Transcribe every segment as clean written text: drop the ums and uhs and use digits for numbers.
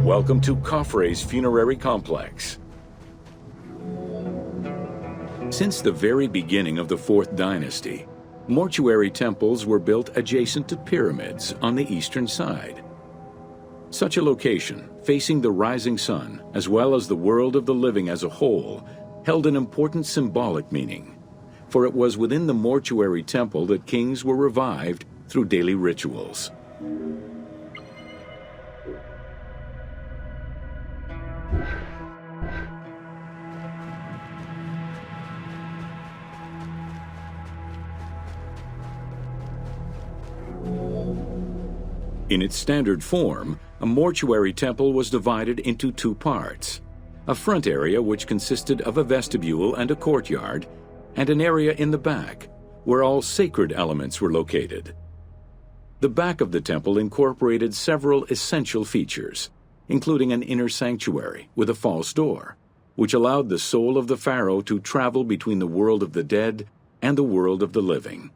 Welcome to Khafre's Funerary Complex. Since the very beginning of the 4th dynasty, mortuary temples were built adjacent to pyramids on the eastern side. Such a location, facing the rising sun, as well as the world of the living as a whole, held an important symbolic meaning, for it was within the mortuary temple that kings were revived through daily rituals. In its standard form, a mortuary temple was divided into 2 parts: a front area which consisted of a vestibule and a courtyard, and an area in the back, where all sacred elements were located. The back of the temple incorporated several essential features, including an inner sanctuary with a false door, which allowed the soul of the pharaoh to travel between the world of the dead and the world of the living.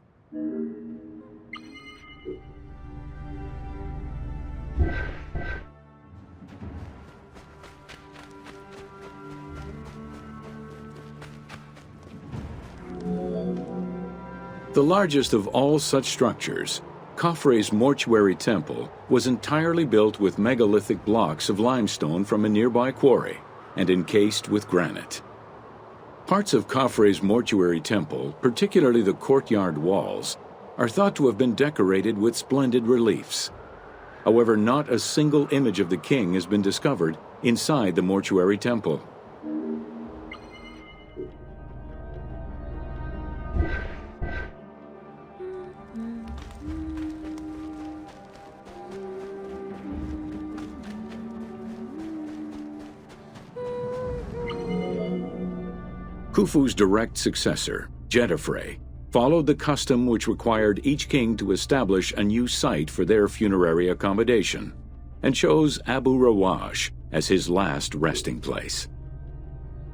The largest of all such structures, Khafre's mortuary temple was entirely built with megalithic blocks of limestone from a nearby quarry and encased with granite. Parts of Khafre's mortuary temple, particularly the courtyard walls, are thought to have been decorated with splendid reliefs. However, not a single image of the king has been discovered inside the mortuary temple. Khufu's direct successor, Khafre, followed the custom which required each king to establish a new site for their funerary accommodation, and chose Abu Rawash as his last resting place.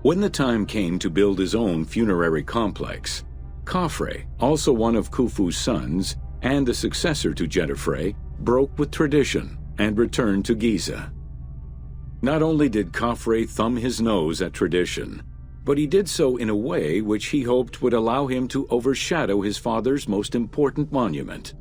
When the time came to build his own funerary complex, Khafre, also one of Khufu's sons and the successor to Khafre, broke with tradition and returned to Giza. Not only did Khafre thumb his nose at tradition, but he did so in a way which he hoped would allow him to overshadow his father's most important monument.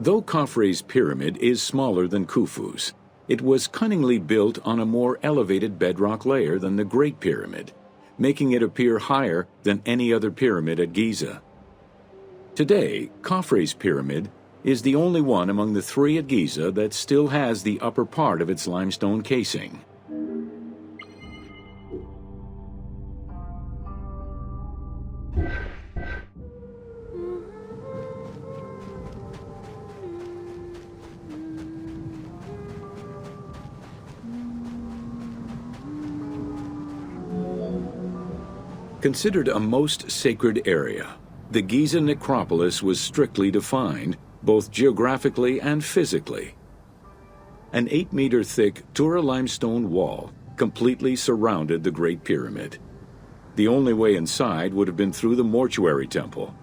Though Khafre's pyramid is smaller than Khufu's, it was cunningly built on a more elevated bedrock layer than the Great Pyramid, making it appear higher than any other pyramid at Giza. Today, Khafre's pyramid is the only one among the 3 at Giza that still has the upper part of its limestone casing. Considered a most sacred area, the Giza necropolis was strictly defined, both geographically and physically. An 8-meter-thick Tura limestone wall completely surrounded the Great Pyramid. The only way inside would have been through the mortuary temple.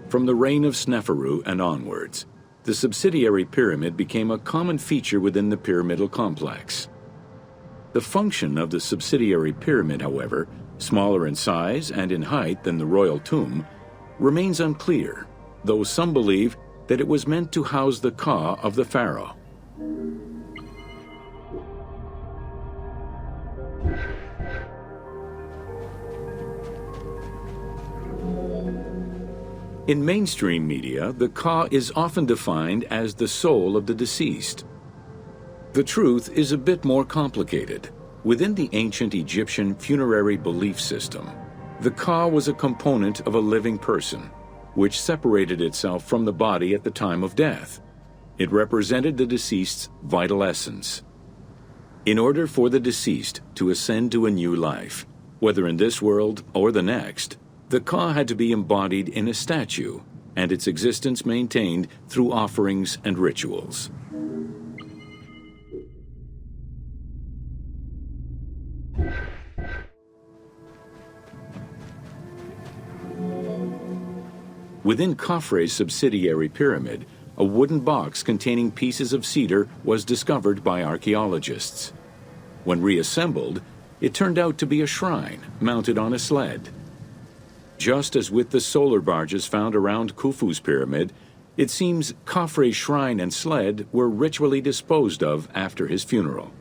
From the reign of Sneferu and onwards, the subsidiary pyramid became a common feature within the pyramidal complex. The function of the subsidiary pyramid, however, smaller in size and in height than the royal tomb, remains unclear, though some believe that it was meant to house the ka of the pharaoh. In mainstream media, the Ka is often defined as the soul of the deceased. The truth is a bit more complicated. Within the ancient Egyptian funerary belief system, the Ka was a component of a living person, which separated itself from the body at the time of death. It represented the deceased's vital essence. In order for the deceased to ascend to a new life, whether in this world or the next, the Ka had to be embodied in a statue, and its existence maintained through offerings and rituals. Within Khafre's subsidiary pyramid, a wooden box containing pieces of cedar was discovered by archaeologists. When reassembled, it turned out to be a shrine mounted on a sled. Just as with the solar barges found around Khufu's pyramid, it seems Khafre's shrine and sled were ritually disposed of after his funeral.